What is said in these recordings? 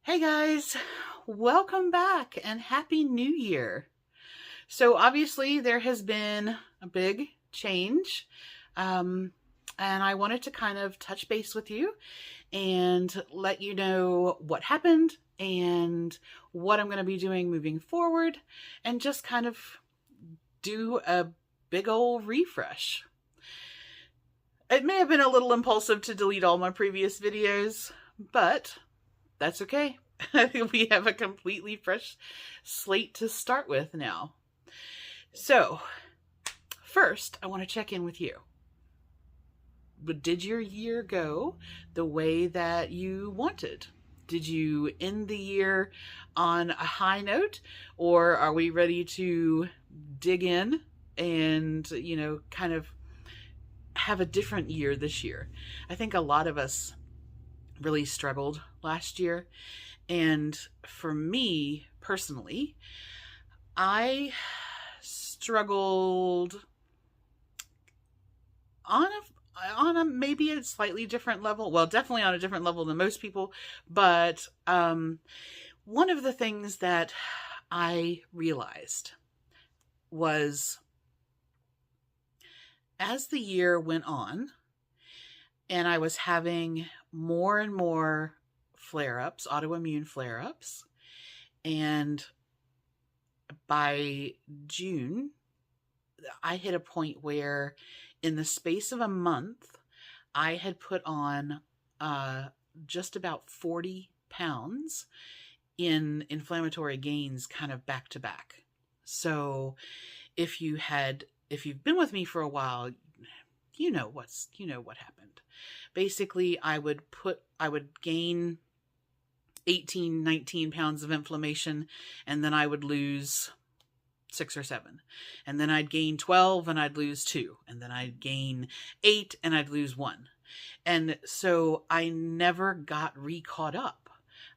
Hey guys, welcome back and Happy New Year. So, obviously, there has been a big change, um, and I wanted to kind of touch base with you and let you know what happened and what I'm going to be doing moving forward, and just kind of do a big old refresh. It may have been a little impulsive to delete all my previous videos, but that's okay. We have a completely fresh slate to start with now. So, first, I want to check in with you. Did your year go the way that you wanted? Did you end the year on a high note, or are we ready to dig in and, kind of have a different year this year? I think a lot of us really struggled last year. And for me personally, I struggled on a maybe a slightly different level. Well, definitely on a different level than most people. But one of the things that I realized was as the year went on, and I was having more and more flare-ups, autoimmune flare-ups. And by June, I hit a point where in the space of a month, I had put on just about 40 pounds in inflammatory gains kind of back to back. So if you've been with me for a while, you know what happened. Basically, I would gain 18, 19 pounds of inflammation, and then I would lose 6 or 7. And then I'd gain 12 and I'd lose 2. And then I'd gain 8 and I'd lose 1. And so I never got re-caught up.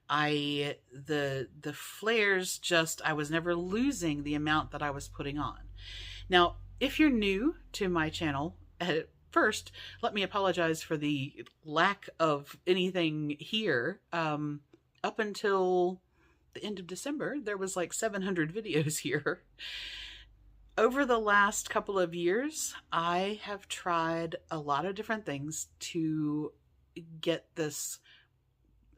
The flares I was never losing the amount that I was putting on. Now, if you're new to my channel, first, let me apologize for the lack of anything here. Up until the end of December, there was like 700 videos here. Over the last couple of years, I have tried a lot of different things to get this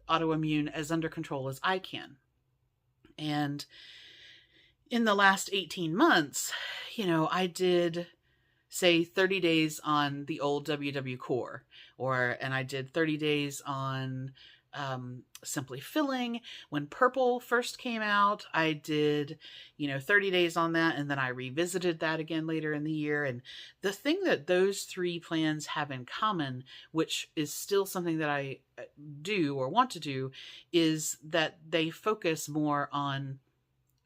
autoimmune as under control as I can. And in the last 18 months, I did say 30 days on the old WW core, and I did 30 days on Simply Filling. When Purple first came out, I did 30 days on that, and then I revisited that again later in the year. And the thing that those 3 plans have in common, which is still something that I do or want to do, is that they focus more on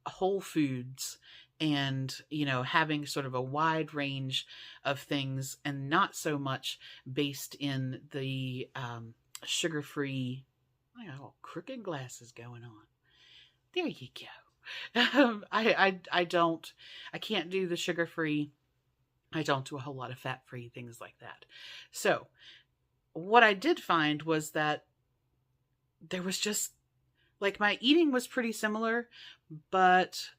whole foods and having sort of a wide range of things, and not so much based in the sugar-free. I got all crooked glasses going on. There you go. I can't do the sugar-free. I don't do a whole lot of fat-free, things like that. So what I did find was that there was just, like, my eating was pretty similar, but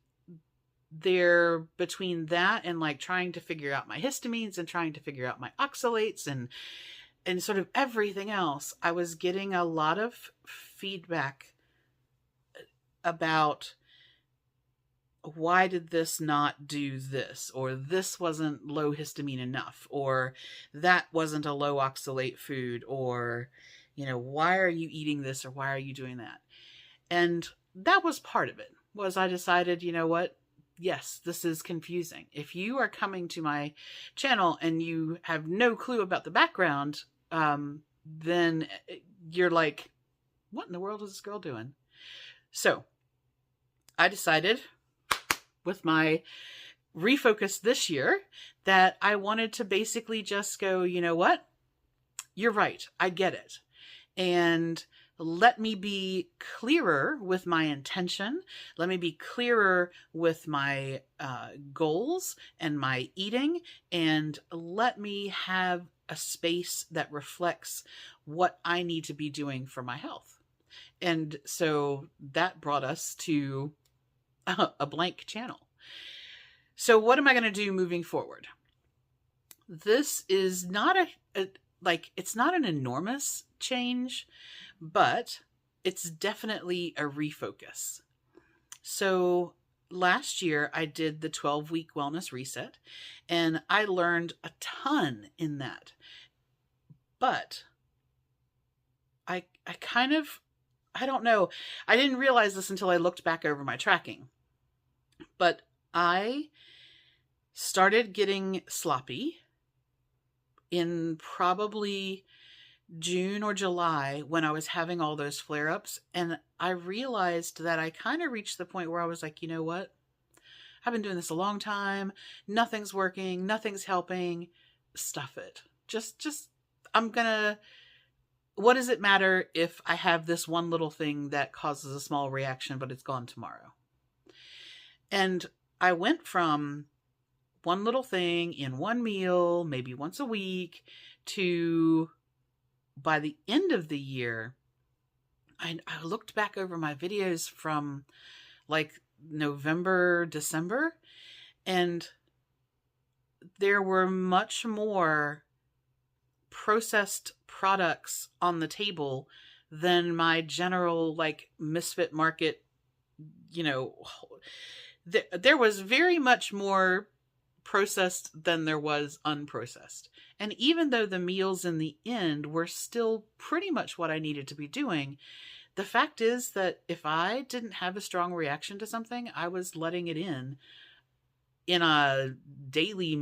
between that and like trying to figure out my histamines and trying to figure out my oxalates and sort of everything else, I was getting a lot of feedback about why did this not do this, or this wasn't low histamine enough, or that wasn't a low oxalate food, or why are you eating this, or why are you doing that? And that was part of it. Was I decided, what? Yes, this is confusing. If you are coming to my channel and you have no clue about the background, then you're like, what in the world is this girl doing? So I decided with my refocus this year that I wanted to basically just go, you know what? You're right. I get it. And let me be clearer with my intention. Let me be clearer with my goals and my eating, and let me have a space that reflects what I need to be doing for my health. And so that brought us to a blank channel. So what am I going to do moving forward? This is not it's not an enormous change, but it's definitely a refocus. So last year I did the 12-week wellness reset, and I learned a ton in that. But I kind of, I don't know, I didn't realize this until I looked back over my tracking. But I started getting sloppy in probably June or July when I was having all those flare-ups. And I realized that I kind of reached the point where I was like, you know what? I've been doing this a long time. Nothing's working. Nothing's helping. Stuff it. What does it matter if I have this one little thing that causes a small reaction, but it's gone tomorrow? And I went from one little thing in one meal, maybe once a week, to by the end of the year, I looked back over my videos from like November, December, and there were much more processed products on the table than my general like misfit market. There was very much more processed than there was unprocessed. And even though the meals in the end were still pretty much what I needed to be doing, the fact is that if I didn't have a strong reaction to something, I was letting it in a daily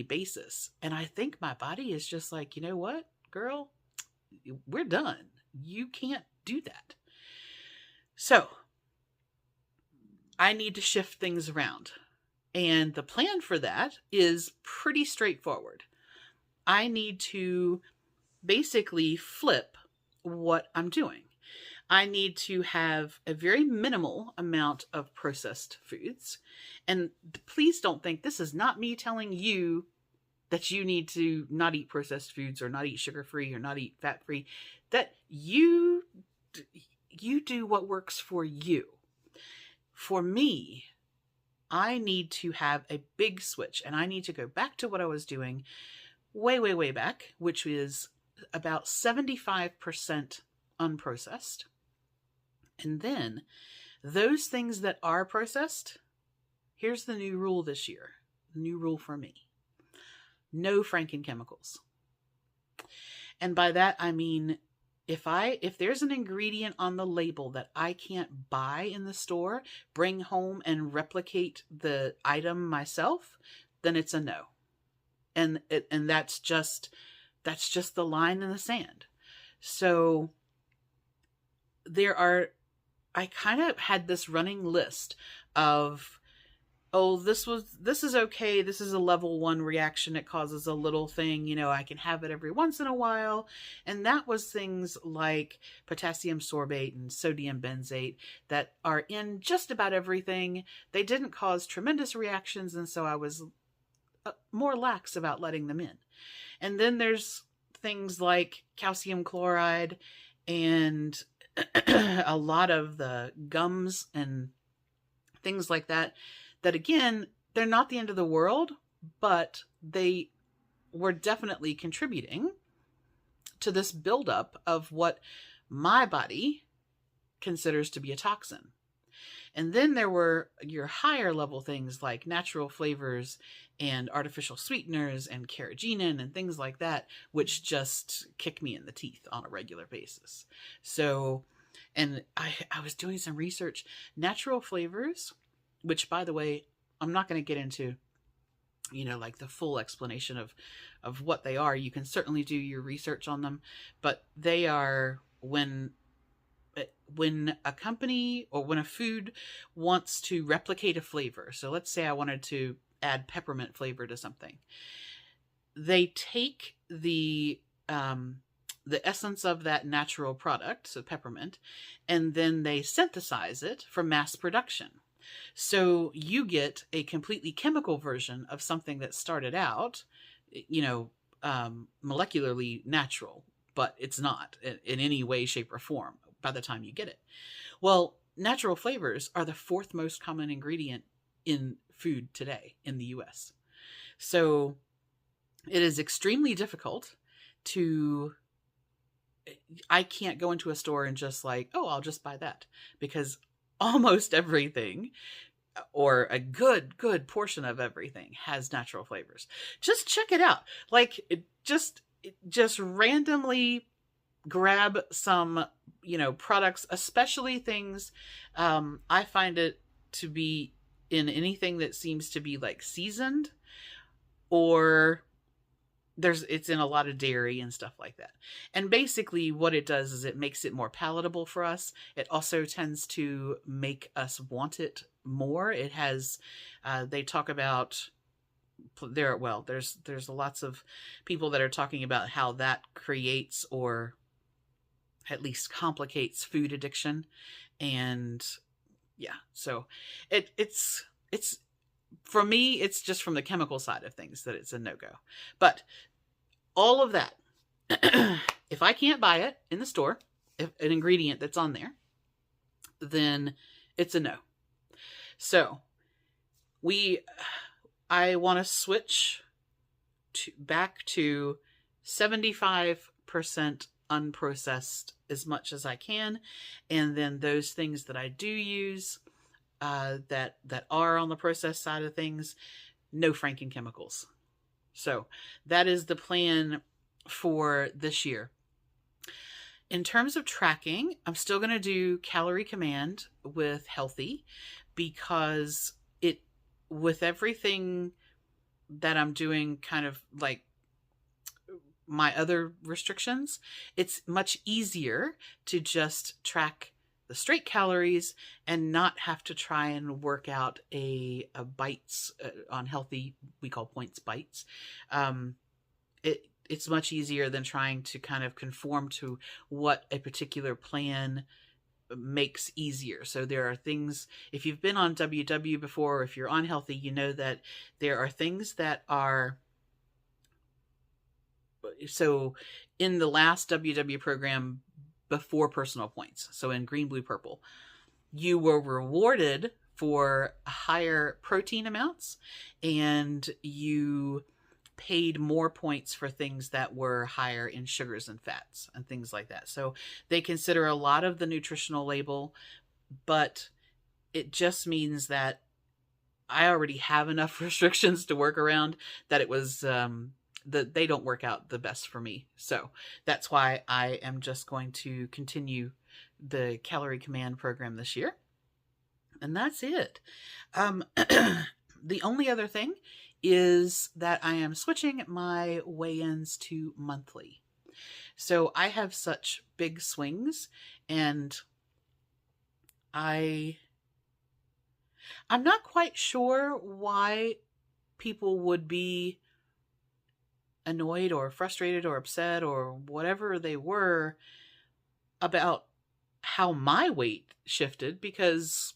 basis. And I think my body is just like, you know what, girl, we're done. You can't do that. So I need to shift things around. And the plan for that is pretty straightforward. I need to basically flip what I'm doing. I need to have a very minimal amount of processed foods. And please don't think this is not me telling you that you need to not eat processed foods or not eat sugar-free or not eat fat-free. That you do what works for you. For me, I need to have a big switch, and I need to go back to what I was doing way back, which is about 75% unprocessed. And then those things that are processed, here's the new rule this year, the new rule for me: no Frankenchemicals. And by that, I mean, if there's an ingredient on the label that I can't buy in the store, bring home and replicate the item myself, then it's a no. And that's just the line in the sand. So I kind of had this running list of, oh, this is okay. This is a level 1 reaction. It causes a little thing, I can have it every once in a while. And that was things like potassium sorbate and sodium benzate that are in just about everything. They didn't cause tremendous reactions. And so I was more lax about letting them in. And then there's things like calcium chloride and a lot of the gums and things like that, that again, they're not the end of the world, but they were definitely contributing to this buildup of what my body considers to be a toxin. And then there were your higher level things like natural flavors and artificial sweeteners and carrageenan and things like that, which just kick me in the teeth on a regular basis. So, and I was doing some research. Natural flavors, which, by the way, I'm not going to get into, like the full explanation of what they are. You can certainly do your research on them, but they are when a company or when a food wants to replicate a flavor. So let's say I wanted to add peppermint flavor to something. They take the essence of that natural product, so peppermint, and then they synthesize it for mass production. So you get a completely chemical version of something that started out, molecularly natural, but it's not in any way, shape, or form. by the time you get it. Well, natural flavors are the fourth most common ingredient in food today in the US. So it is extremely difficult to, I can't go into a store and just like, oh, I'll just buy that, because almost everything, or a good portion of everything, has natural flavors. Just check it out. Like, just randomly grab some, products, especially things. I find it to be in anything that seems to be like seasoned, or it's in a lot of dairy and stuff like that. And basically what it does is it makes it more palatable for us. It also tends to make us want it more. It has, they talk about there's lots of people that are talking about how that creates, or at least complicates, food addiction. And yeah, so it's for me, it's just from the chemical side of things that it's a no-go. But all of that, if I can't buy it in the store, if an ingredient that's on there, then it's a no. So I want to switch back to 75% unprocessed as much as I can. And then those things that I do use, that are on the processed side of things, no franking chemicals. So that is the plan for this year. In terms of tracking, I'm still going to do Calorie Command with Healthy, because with everything that I'm doing, kind of like my other restrictions, it's much easier to just track the straight calories and not have to try and work out a bites on Healthy. We call points bites. It's much easier than trying to kind of conform to what a particular plan makes easier. So there are things, if you've been on WW before, or if you're on Healthy, you know that there are things that are, so in the last WW program before personal points, so in green, blue, purple, you were rewarded for higher protein amounts, and you paid more points for things that were higher in sugars and fats and things like that. So they consider a lot of the nutritional label, but it just means that I already have enough restrictions to work around, that it was, that they don't work out the best for me. So that's why I am just going to continue the Calorie Command program this year. And that's it. The only other thing is that I am switching my weigh-ins to monthly. So I have such big swings, and I'm not quite sure why people would be annoyed or frustrated or upset or whatever they were about how my weight shifted, because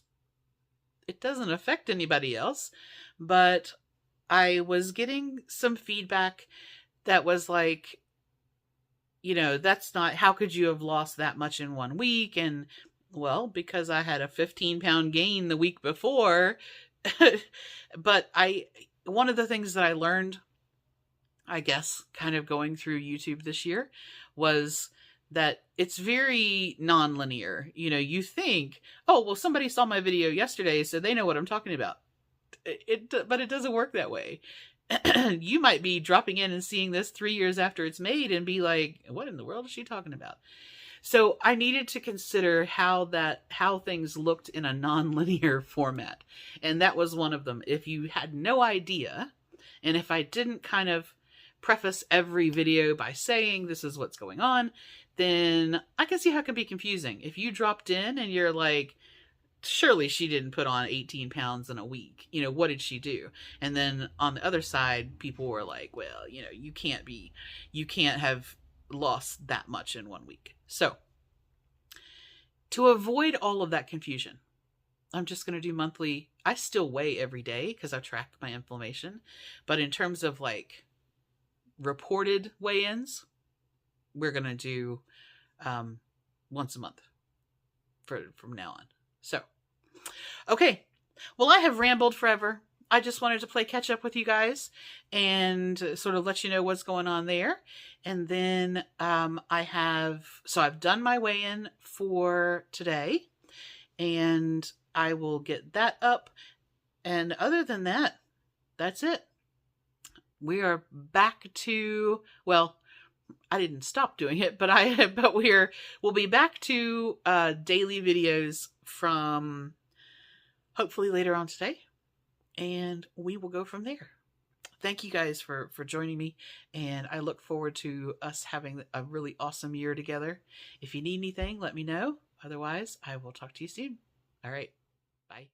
it doesn't affect anybody else. But I was getting some feedback that was like, that's not, how could you have lost that much in 1 week? And well, because I had a 15-pound gain the week before. But one of the things that I learned, I guess, kind of going through YouTube this year, was that it's very non-linear. You think, oh, well, somebody saw my video yesterday, so they know what I'm talking about. But it doesn't work that way. You might be dropping in and seeing this 3 years after it's made and be like, what in the world is she talking about? So I needed to consider how things looked in a non-linear format. And that was one of them. If you had no idea, and if I didn't kind of preface every video by saying this is what's going on, then I can see how it can be confusing. If you dropped in and you're like, surely she didn't put on 18 pounds in a week. What did she do? And then on the other side, people were like, well, you can't have lost that much in 1 week. So to avoid all of that confusion, I'm just going to do monthly. I still weigh every day because I track my inflammation. But in terms of like reported weigh-ins, we're going to do once a month. from now on. So, okay. Well, I have rambled forever. I just wanted to play catch up with you guys and sort of let you know what's going on there. And then I've done my weigh-in for today, and I will get that up. And other than that, that's it. We are back to, well, I didn't stop doing it, but we'll be back to daily videos from hopefully later on today, and we will go from there. Thank you guys for joining me, and I look forward to us having a really awesome year together. If you need anything, let me know. Otherwise, I will talk to you soon. All right. Bye.